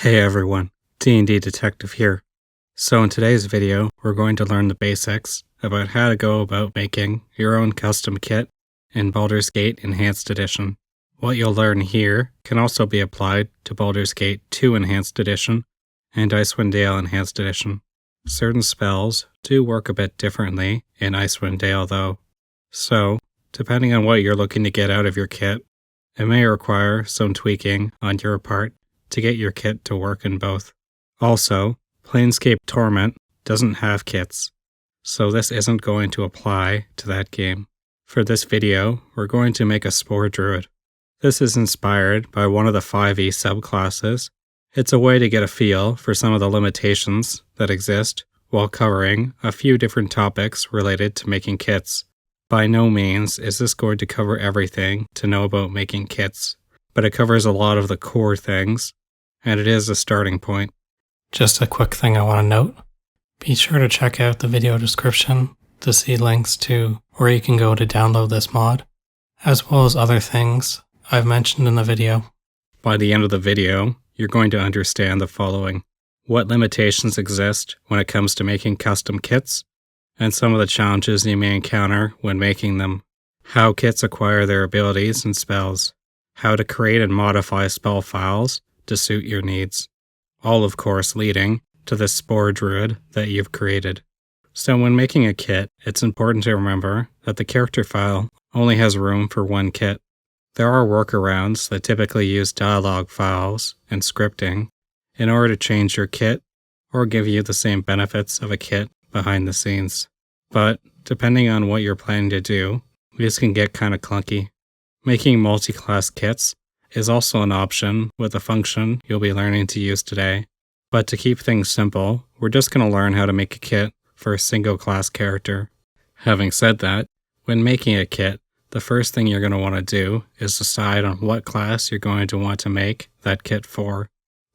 Hey everyone, D&D Detective here. So in today's video, we're going to learn the basics about how to go about making your own custom kit in Baldur's Gate Enhanced Edition. What you'll learn here can also be applied to Baldur's Gate 2 Enhanced Edition and Icewind Dale Enhanced Edition. Certain spells do work a bit differently in Icewind Dale though. So, depending on what you're looking to get out of your kit, it may require some tweaking on your part to get your kit to work in both. Also, Planescape Torment doesn't have kits, so this isn't going to apply to that game. For this video, we're going to make a Spore Druid. This is inspired by one of the 5e subclasses. It's a way to get a feel for some of the limitations that exist while covering a few different topics related to making kits. By no means is this going to cover everything to know about making kits, but it covers a lot of the core things, and it is a starting point. Just a quick thing I want to note. Be sure to check out the video description to see links to where you can go to download this mod, as well as other things I've mentioned in the video. By the end of the video, you're going to understand the following: what limitations exist when it comes to making custom kits, and some of the challenges you may encounter when making them, how kits acquire their abilities and spells, how to create and modify spell files to suit your needs, all of course leading to the Spore Druid that you've created. So when making a kit, it's important to remember that the character file only has room for one kit. There are workarounds that typically use dialog files and scripting in order to change your kit or give you the same benefits of a kit behind the scenes. But depending on what you're planning to do, these can get kind of clunky. Making multi-class kits is also an option with a function you'll be learning to use today. But to keep things simple, we're just going to learn how to make a kit for a single class character. Having said that, when making a kit, the first thing you're going to want to do is decide on what class you're going to want to make that kit for.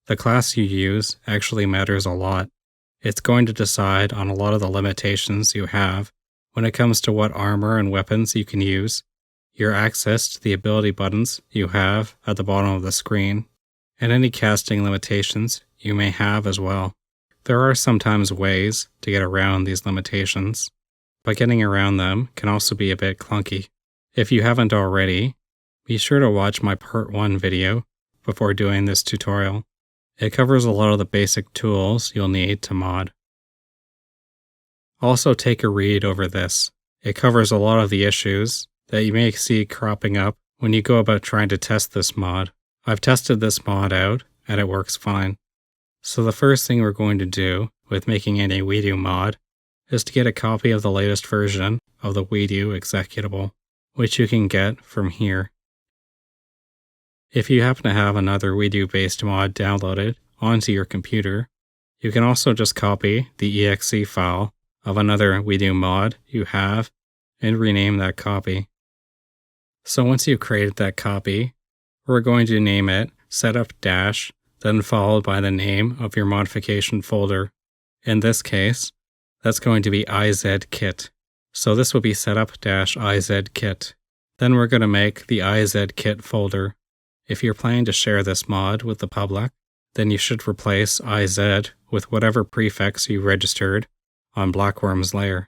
The class you use actually matters a lot. It's going to decide on a lot of the limitations you have when it comes to what armor and weapons you can use, your access to the ability buttons you have at the bottom of the screen, and any casting limitations you may have as well. There are sometimes ways to get around these limitations, but getting around them can also be a bit clunky. If you haven't already, be sure to watch my part 1 video before doing this tutorial. It covers a lot of the basic tools you'll need to mod. Also take a read over this. It covers a lot of the issues that you may see cropping up when you go about trying to test this mod. I've tested this mod out, and it works fine. So the first thing we're going to do with making any Weidu mod is to get a copy of the latest version of the Weidu executable, which you can get from here. If you happen to have another Weidu-based mod downloaded onto your computer, you can also just copy the exe file of another Weidu mod you have and rename that copy. So once you've created that copy, we're going to name it setup- then followed by the name of your modification folder. In this case, that's going to be IZkit. So this will be setup-IZkit. Then we're going to make the IZkit folder. If you're planning to share this mod with the public, then you should replace IZ with whatever prefix you registered on Wyrm's Lair.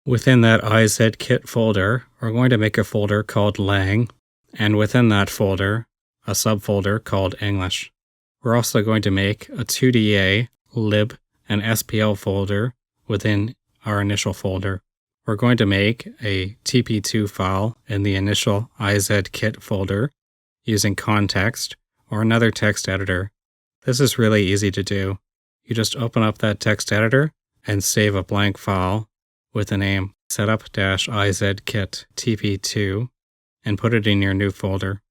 Within that IZkit folder, we're going to make a folder called Lang, and within that folder, a subfolder called English. We're also going to make a 2DA, lib, and SPL folder within our initial folder. We're going to make a TP2 file in the initial IZkit folder using context or another text editor. This is really easy to do. You just open up that text editor and save a blank file with the name setup-IZkit TP2 and put it in your new folder.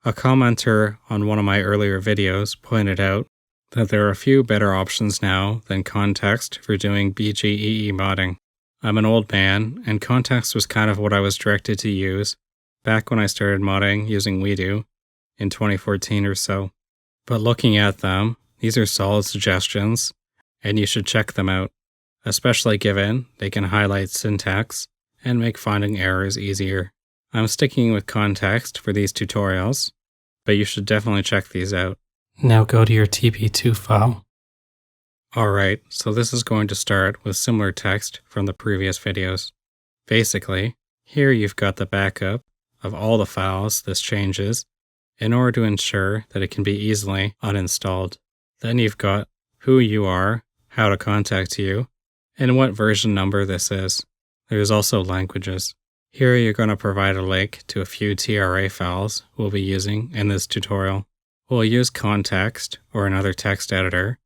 A commenter on one of my earlier videos pointed out that there are a few better options now than context for doing BGEE modding. I'm an old man, and context was kind of what I was directed to use back when I started modding using Weidu in 2014 or so. But looking at them, these are solid suggestions, and you should check them out, especially given they can highlight syntax and make finding errors easier. I'm sticking with context for these tutorials, but you should definitely check these out. Now go to your TP2 file. Alright, so this is going to start with similar text from the previous videos. Basically, here you've got the backup of all the files this changes in order to ensure that it can be easily uninstalled. Then you've got who you are, how to contact you, and what version number this is. There's also languages. Here you're going to provide a link to a few TRA files we'll be using in this tutorial. We'll use context or another text editor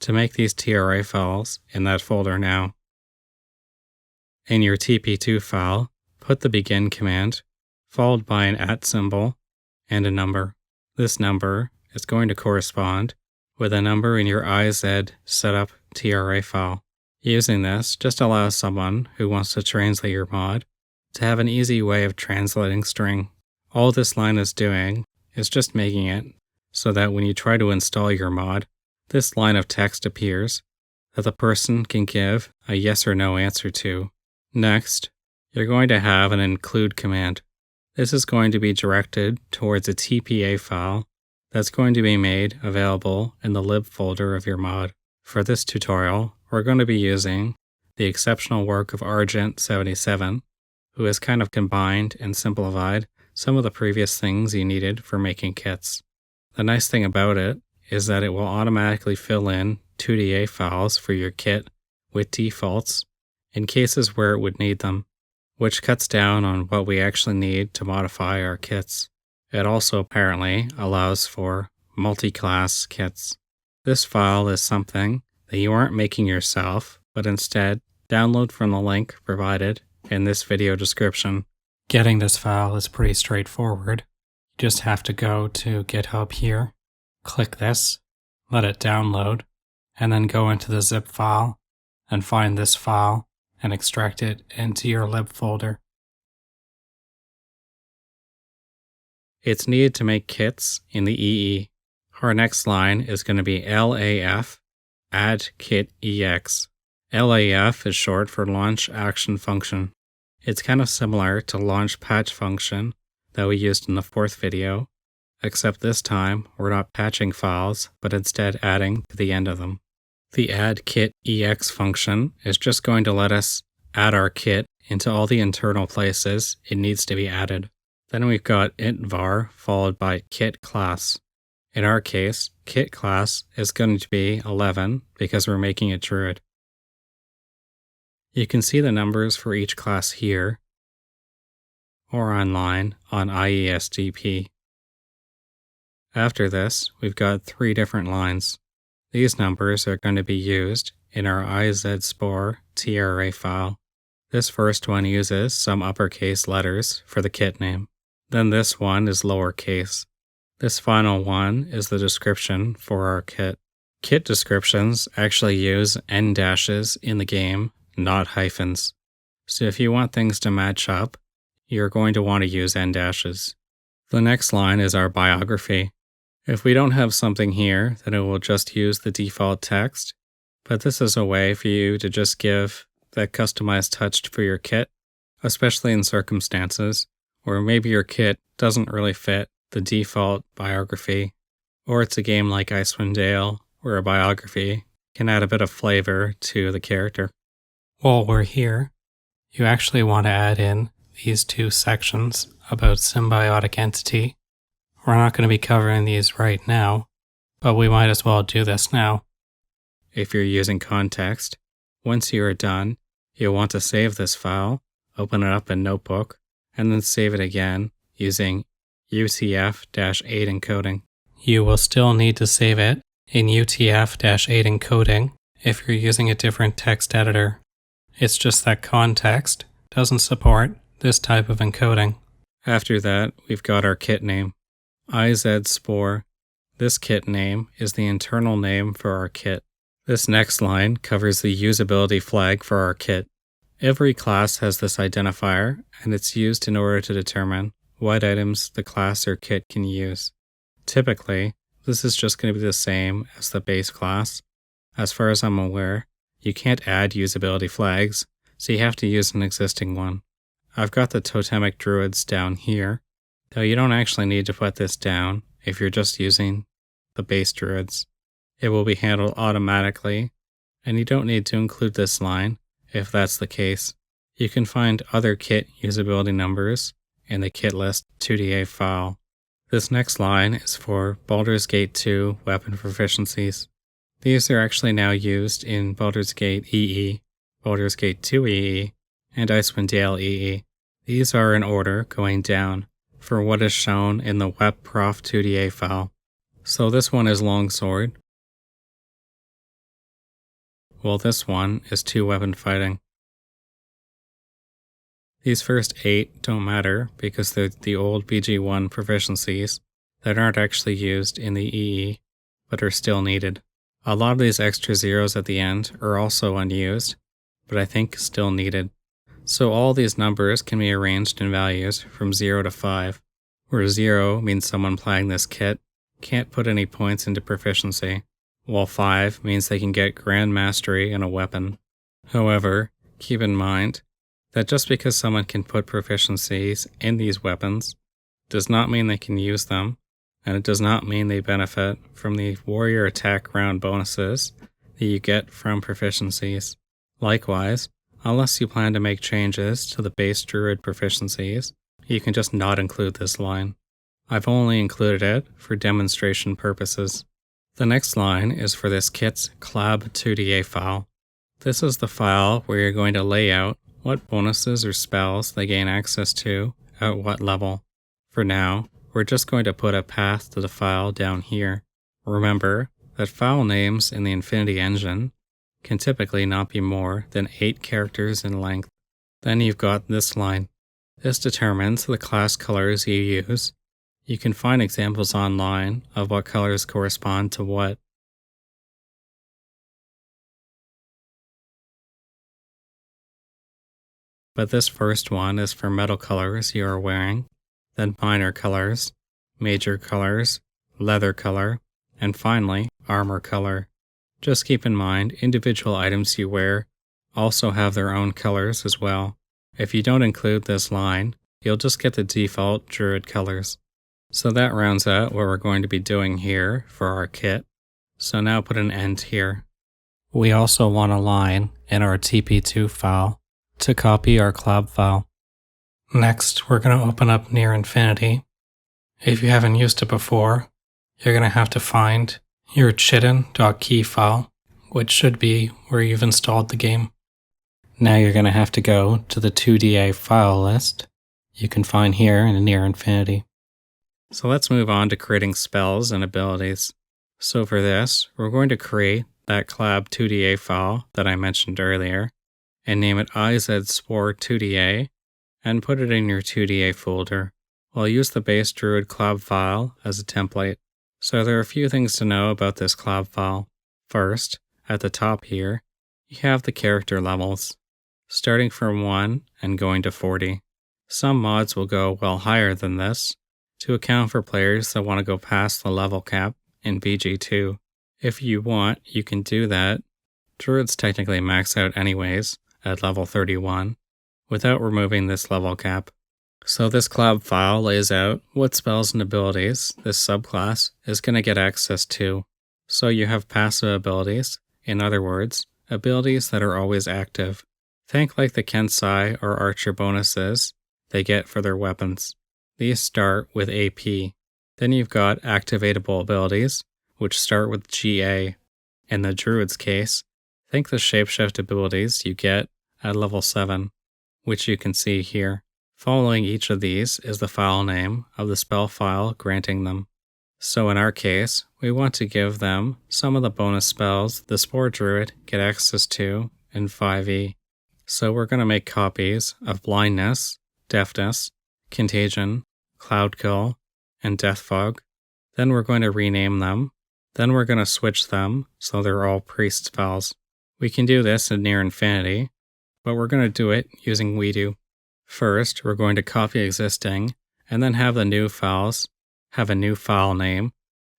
to make these TRA files in that folder now. In your TP2 file, put the begin command, followed by an @ symbol and a number. This number is going to correspond with a number in your IZ setup TRA file. Using this just allows someone who wants to translate your mod to have an easy way of translating string. All this line is doing is just making it so that when you try to install your mod, this line of text appears that the person can give a yes or no answer to. Next, you're going to have an include command. This is going to be directed towards a TPA file that's going to be made available in the lib folder of your mod. For this tutorial, we're going to be using the exceptional work of Argent 77, who has kind of combined and simplified some of the previous things you needed for making kits. The nice thing about it is that it will automatically fill in 2DA files for your kit with defaults in cases where it would need them, which cuts down on what we actually need to modify our kits. It also apparently allows for multi-class kits. This file is something that you aren't making yourself, but instead download from the link provided in this video description. Getting this file is pretty straightforward. You just have to go to GitHub here, click this, let it download, and then go into the zip file and find this file and extract it into your lib folder. It's needed to make kits in the EE. Our next line is going to be LAF, Add Kit EX. LAF is short for Launch Action Function. It's kind of similar to Launch Patch Function that we used in the 4th video, except this time we're not patching files, but instead adding to the end of them. The Add Kit EX function is just going to let us add our kit into all the internal places it needs to be added. Then we've got int var followed by kit class. In our case, kit class is going to be 11 because we're making a druid. You can see the numbers for each class here or online on IESDP. After this, we've got 3 different lines. These numbers are going to be used in our IZspor TRA file. This first one uses some uppercase letters for the kit name. Then this one is lowercase. This final one is the description for our kit. Kit descriptions actually use end dashes in the game, not hyphens. So if you want things to match up, you're going to want to use end dashes. The next line is our biography. If we don't have something here, then it will just use the default text, but this is a way for you to just give that customized touch for your kit, especially in circumstances where maybe your kit doesn't really fit the default biography, or it's a game like Icewind Dale where a biography can add a bit of flavor to the character. While we're here, you actually want to add in these 2 sections about Symbiotic Entity. We're not going to be covering these right now, but we might as well do this now. If you're using context, once you are done, you'll want to save this file, open it up in Notebook, and then save it again using UTF-8 encoding. You will still need to save it in UTF-8 encoding if you're using a different text editor. It's just that context doesn't support this type of encoding. After that, we've got our kit name. IZspor. This kit name is the internal name for our kit. This next line covers the usability flag for our kit. Every class has this identifier, and it's used in order to determine what items the class or kit can use. Typically, this is just going to be the same as the base class. As far as I'm aware, you can't add usability flags, so you have to use an existing one. I've got the totemic druids down here, though you don't actually need to put this down if you're just using the base druids. It will be handled automatically, and you don't need to include this line if that's the case. You can find other kit usability numbers in the kit list 2DA file. This next line is for Baldur's Gate 2 weapon proficiencies. These are actually now used in Baldur's Gate EE, Baldur's Gate 2 EE, and Icewind Dale EE. These are in order going down for what is shown in the webprof 2DA file. So this one is longsword, while this one is 2-weapon fighting. These first 8 don't matter because they're the old BG1 proficiencies that aren't actually used in the EE, but are still needed. A lot of these extra zeros at the end are also unused, but I think still needed. So all these numbers can be arranged in values from 0 to 5, where 0 means someone playing this kit can't put any points into proficiency, while 5 means they can get Grand Mastery in a weapon. However, keep in mind that just because someone can put proficiencies in these weapons does not mean they can use them, and it does not mean they benefit from the warrior attack round bonuses that you get from proficiencies. Likewise, unless you plan to make changes to the base druid proficiencies, you can just not include this line. I've only included it for demonstration purposes. The next line is for this kit's CLAB 2DA file. This is the file where you're going to lay out what bonuses or spells they gain access to at what level. For now, we're just going to put a path to the file down here. Remember that file names in the Infinity Engine can typically not be more than 8 characters in length. Then you've got this line. This determines the class colors you use. You can find examples online of what colors correspond to what. But this first one is for metal colors you are wearing, then minor colors, major colors, leather color, and finally, armor color. Just keep in mind, individual items you wear also have their own colors as well. If you don't include this line, you'll just get the default druid colors. So that rounds out what we're going to be doing here for our kit. So now put an end here. We also want a line in our TP2 file to copy our CLAB file. Next, we're going to open up Near Infinity. If you haven't used it before, you're going to have to find your chitin.key file, which should be where you've installed the game. Now you're going to have to go to the 2DA file list you can find here in Near Infinity. So let's move on to creating spells and abilities. So for this, we're going to create that CLAB 2DA file that I mentioned earlier, and name it IZspore2DA, and put it in your 2DA folder. We'll use the base druid CLAB file as a template. So there are a few things to know about this CLAB file. First, at the top here, you have the character levels, starting from 1 and going to 40. Some mods will go well higher than this, to account for players that want to go past the level cap in BG2. If you want, you can do that. Druids technically max out anyways, at level 31, without removing this level cap. So this CLAB file lays out what spells and abilities this subclass is going to get access to. So you have passive abilities, in other words, abilities that are always active. Think like the Kensai or Archer bonuses they get for their weapons. These start with AP. Then you've got activatable abilities, which start with GA. In the Druid's case, think the shapeshift abilities you get at level 7, which you can see here. Following each of these is the file name of the spell file granting them. So in our case, we want to give them some of the bonus spells the Spore Druid get access to in 5e. So we're going to make copies of Blindness, Deafness, Contagion, Cloud Kill, and Death Fog. Then we're going to rename them. Then we're going to switch them so they're all priest spells. We can do this in Near Infinity, but we're going to do it using Weidu. First, we're going to copy existing, and then have the new files have a new file name,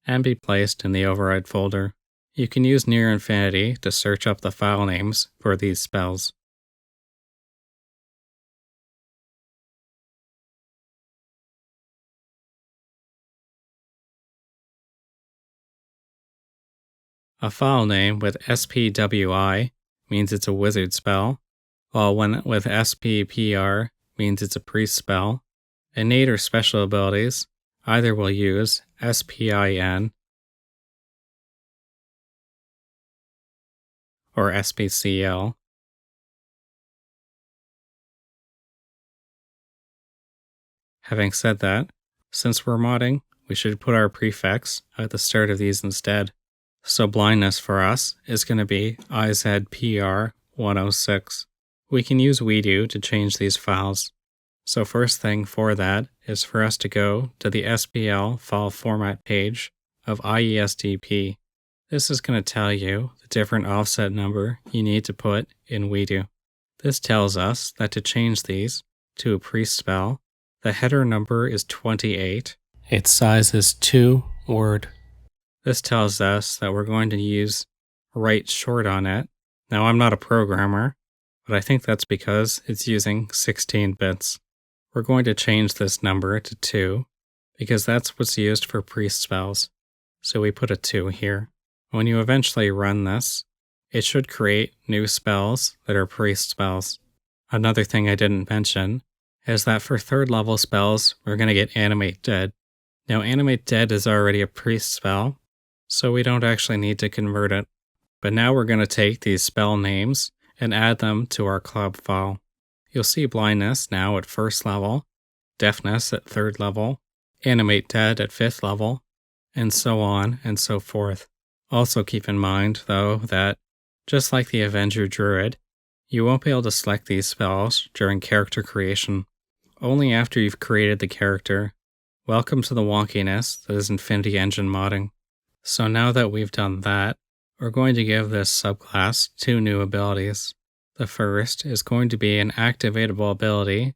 and be placed in the override folder. You can use Near Infinity to search up the file names for these spells. A file name with SPWI means it's a wizard spell, while one with SPPR means it's a priest spell. Innate or special abilities either will use SPIN or SPCL. Having said that, since we're modding, we should put our prefix at the start of these instead. So blindness for us is going to be IZPR106. We can use Weidu to change these files. So first thing for that is for us to go to the SPL File Format page of IESDP. This is going to tell you the different offset number you need to put in Weidu. This tells us that to change these to a priest spell, the header number is 28. Its size is 2 word. This tells us that we're going to use write short on it. Now I'm not a programmer, but I think that's because it's using 16 bits. We're going to change this number to 2 because that's what's used for priest spells. So we put a 2 here. When you eventually run this, it should create new spells that are priest spells. Another thing I didn't mention is that for 3rd level spells, we're going to get Animate Dead. Now Animate Dead is already a priest spell, so we don't actually need to convert it. But now we're going to take these spell names and add them to our CLAB file. You'll see blindness now at 1st level, deafness at 3rd level, Animate Dead at 5th level, and so on and so forth. Also keep in mind, though, that just like the Avenger Druid, you won't be able to select these spells during character creation, only after you've created the character. Welcome to the wonkiness that is Infinity Engine modding. So now that we've done that, we're going to give this subclass 2 new abilities. The first is going to be an activatable ability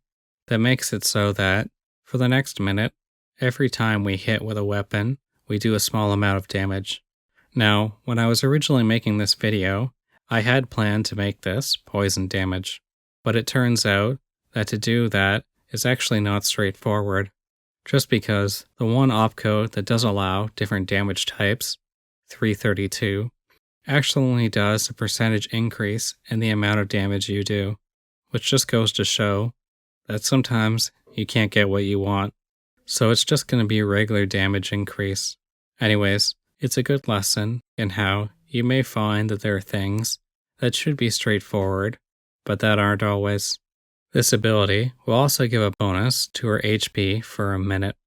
that makes it so that, for the next minute, every time we hit with a weapon, we do a small amount of damage. Now, when I was originally making this video, I had planned to make this poison damage, but it turns out that to do that is actually not straightforward, just because the one opcode that does allow different damage types, 332, actually only does a percentage increase in the amount of damage you do, which just goes to show that sometimes you can't get what you want, so it's just going to be a regular damage increase. Anyways, it's a good lesson in how you may find that there are things that should be straightforward, but that aren't always. This ability will also give a bonus to our HP for a minute.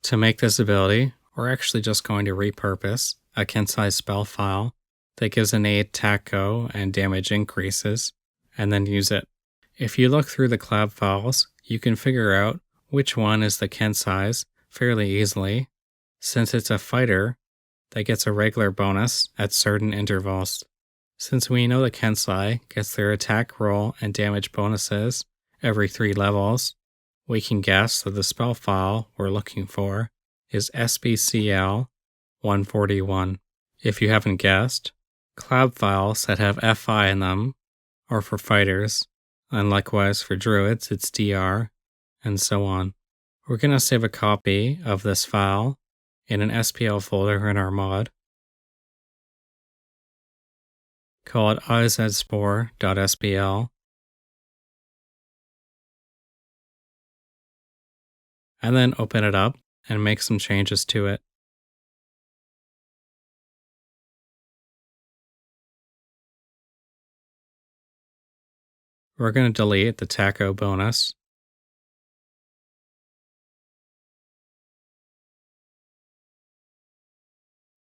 To make this ability, we're actually just going to repurpose a kin-size spell file that gives innate attack go and damage increases, and then use it. If you look through the CLAB files, you can figure out which one is the kin-size fairly easily, since it's a fighter that gets a regular bonus at certain intervals. Since we know the Kensai gets their attack roll and damage bonuses every 3 levels, we can guess that the spell file we're looking for is SPCL 141. If you haven't guessed, CLAB files that have FI in them are for fighters, and likewise for druids it's DR, and so on. We're going to save a copy of this file in an SPL folder in our mod. Call it izspore.spl. And then open it up and make some changes to it. We're going to delete the taco bonus.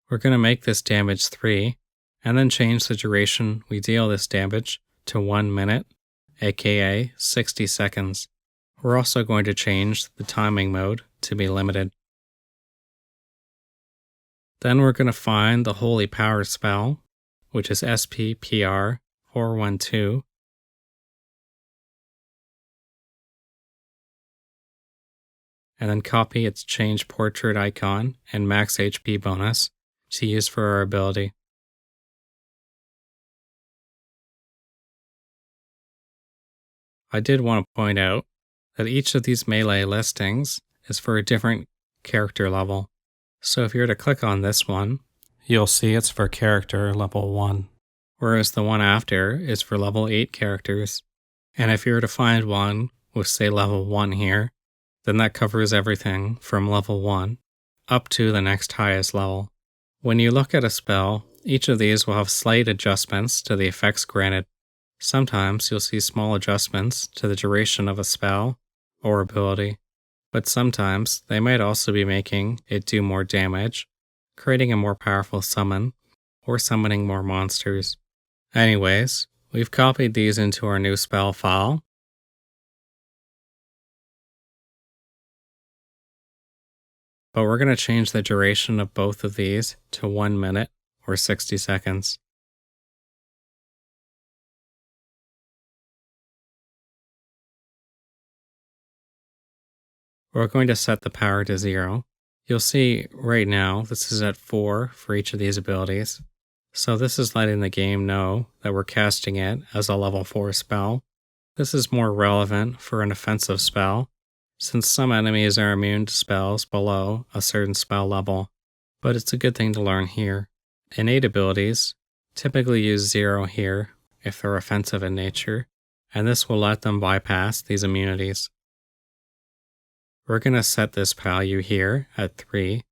We're going to make this damage 3, and then change the duration we deal this damage to 1 minute, aka 60 seconds. We're also going to change the timing mode to be limited. Then we're going to find the Holy Power spell, which is SPPR 412. And then copy its change portrait icon and max HP bonus to use for our ability. I did want to point out that each of these melee listings is for a different character level. So if you were to click on this one, you'll see it's for character level 1, whereas the one after is for level 8 characters. And if you were to find one with, say, level 1 here, then that covers everything from level 1 up to the next highest level. When you look at a spell, each of these will have slight adjustments to the effects granted. Sometimes you'll see small adjustments to the duration of a spell or ability, but sometimes they might also be making it do more damage, creating a more powerful summon, or summoning more monsters. Anyways, we've copied these into our new spell file. But we're going to change the duration of both of these to 1 minute or 60 seconds. We're going to set the power to 0. You'll see right now this is at 4 for each of these abilities. So this is letting the game know that we're casting it as a level 4 spell. This is more relevant for an offensive spell, since some enemies are immune to spells below a certain spell level, but it's a good thing to learn here. Innate abilities typically use 0 here if they're offensive in nature, and this will let them bypass these immunities. We're going to set this value here at 3,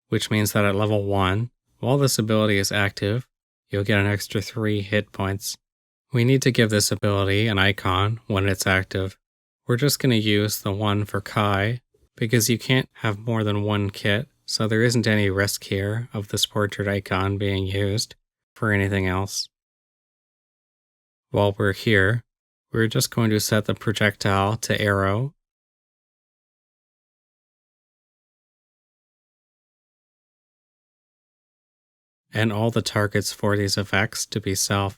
which means that at level 1, while this ability is active, you'll get an extra 3 hit points. We need to give this ability an icon when it's active. We're just going to use the one for Kai, because you can't have more than one kit, so there isn't any risk here of this portrait icon being used for anything else. While we're here, we're just going to set the projectile to arrow, and all the targets for these effects to be self.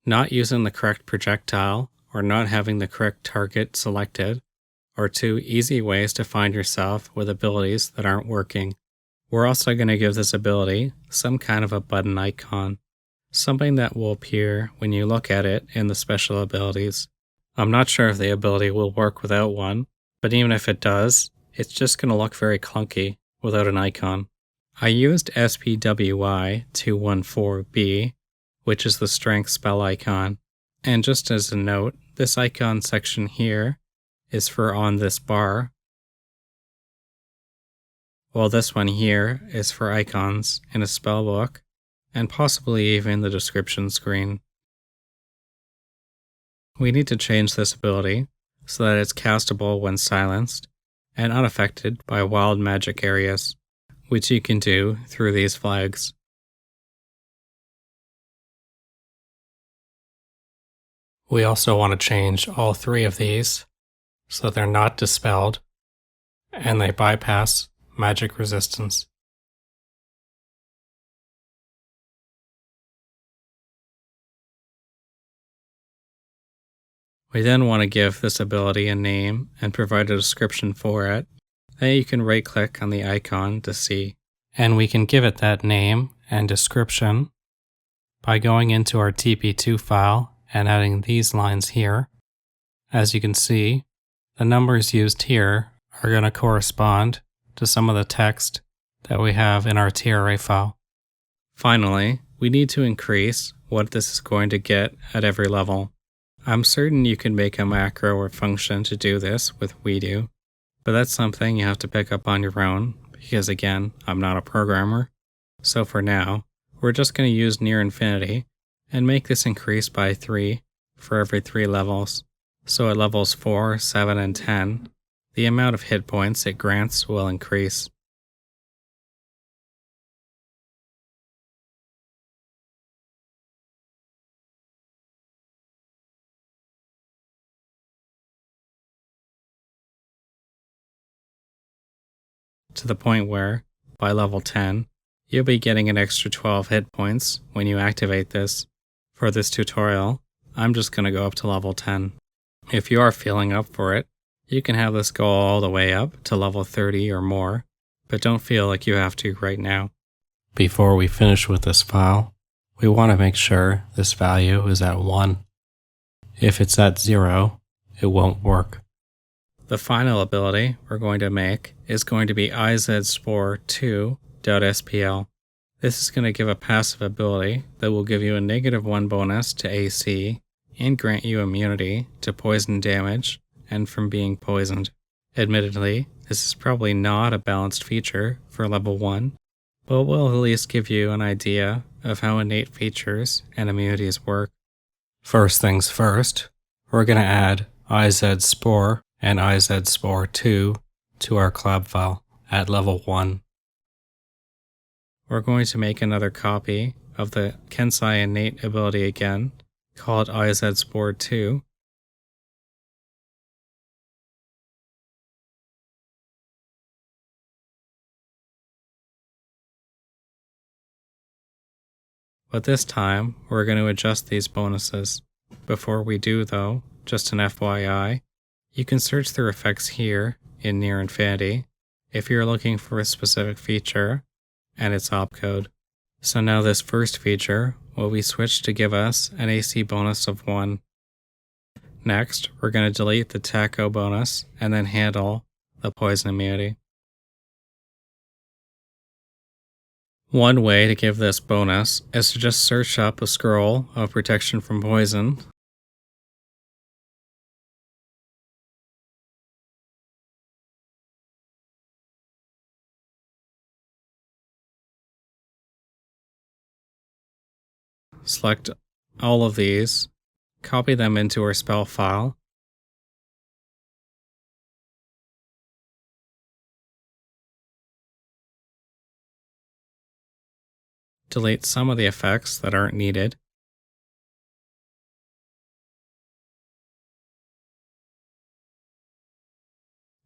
Not using the correct projectile or not having the correct target selected are 2 easy ways to find yourself with abilities that aren't working. We're also going to give this ability some kind of a button icon, something that will appear when you look at it in the special abilities. I'm not sure if the ability will work without one, but even if it does, it's just going to look very clunky without an icon. I used SPWI214B, which is the strength spell icon. And just as a note, this icon section here is for on this bar, while this one here is for icons in a spell book, and possibly even the description screen. We need to change this ability so that it's castable when silenced and unaffected by wild magic areas, which you can do through these flags. We also want to change all 3 of these so they're not dispelled and they bypass magic resistance. We then want to give this ability a name and provide a description for it. Then you can right-click on the icon to see. And we can give it that name and description by going into our TP2 file and adding these lines here. As you can see, the numbers used here are going to correspond to some of the text that we have in our TRA file. Finally, we need to increase what this is going to get at every level. I'm certain you can make a macro or function to do this with Weidu, but that's something you have to pick up on your own because, again, I'm not a programmer. So for now, we're just going to use near infinity and make this increase by 3 for every 3 levels. So at levels 4, 7, and 10, the amount of hit points it grants will increase. To the point where, by level 10, you'll be getting an extra 12 hit points when you activate this. For this tutorial, I'm just going to go up to level 10. If you are feeling up for it, you can have this go all the way up to level 30 or more, but don't feel like you have to right now. Before we finish with this file, we want to make sure this value is at 1. If it's at 0, it won't work. The final ability we're going to make is going to be izspore2.spl. This is going to give a passive ability that will give you a -1 bonus to AC and grant you immunity to poison damage and from being poisoned. Admittedly, this is probably not a balanced feature for level 1, but will at least give you an idea of how innate features and immunities work. First things first, we're going to add izspore and izspore2 to our CLAB file at level 1. We're going to make another copy of the Kensai innate ability again, called izspore2. But this time, we're going to adjust these bonuses. Before we do though, just an FYI, you can search through effects here in Near Infinity if you're looking for a specific feature and its opcode. So now this first feature will be switched to give us an AC bonus of 1. Next, we're going to delete the taco bonus and then handle the poison immunity. One way to give this bonus is to just search up a scroll of protection from poison. Select all of these, copy them into our spell file, delete some of the effects that aren't needed,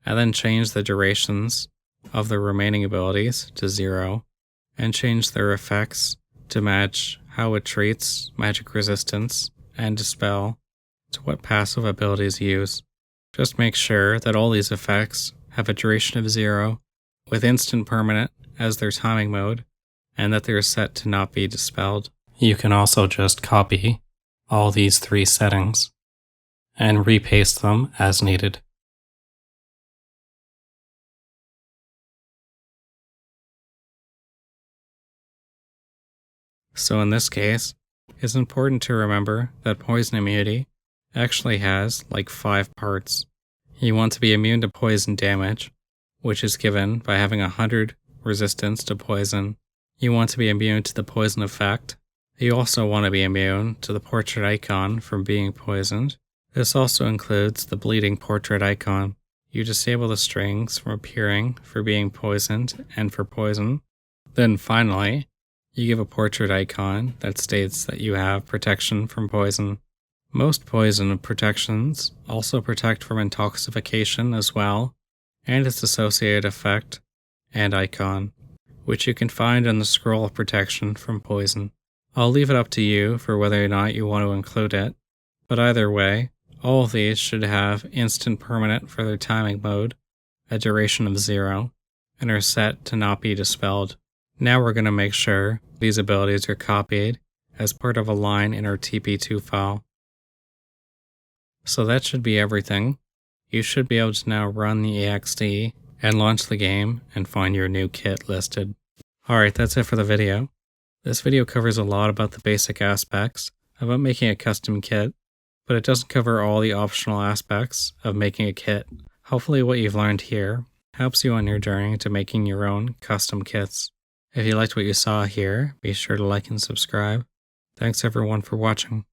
and then change the durations of the remaining abilities to 0, and change their effects to match how it treats magic resistance and dispel to what passive abilities use. Just make sure that all these effects have a duration of 0 with instant permanent as their timing mode, and that they're set to not be dispelled. You can also just copy all these 3 settings and repaste them as needed. So in this case, it's important to remember that poison immunity actually has like 5 parts. You want to be immune to poison damage, which is given by having 100 resistance to poison. You want to be immune to the poison effect. You also want to be immune to the portrait icon from being poisoned. This also includes the bleeding portrait icon. You disable the strings from appearing for being poisoned and for poison. Then finally, you give a portrait icon that states that you have protection from poison. Most poison protections also protect from intoxication as well, and its associated effect and icon, which you can find in the scroll of protection from poison. I'll leave it up to you for whether or not you want to include it, but either way, all of these should have instant permanent for their timing mode, a duration of 0, and are set to not be dispelled. Now we're going to make sure these abilities are copied as part of a line in our TP2 file. So that should be everything. You should be able to now run the EXD and launch the game and find your new kit listed. Alright, that's it for the video. This video covers a lot about the basic aspects about making a custom kit, but it doesn't cover all the optional aspects of making a kit. Hopefully what you've learned here helps you on your journey to making your own custom kits. If you liked what you saw here, be sure to like and subscribe. Thanks everyone for watching.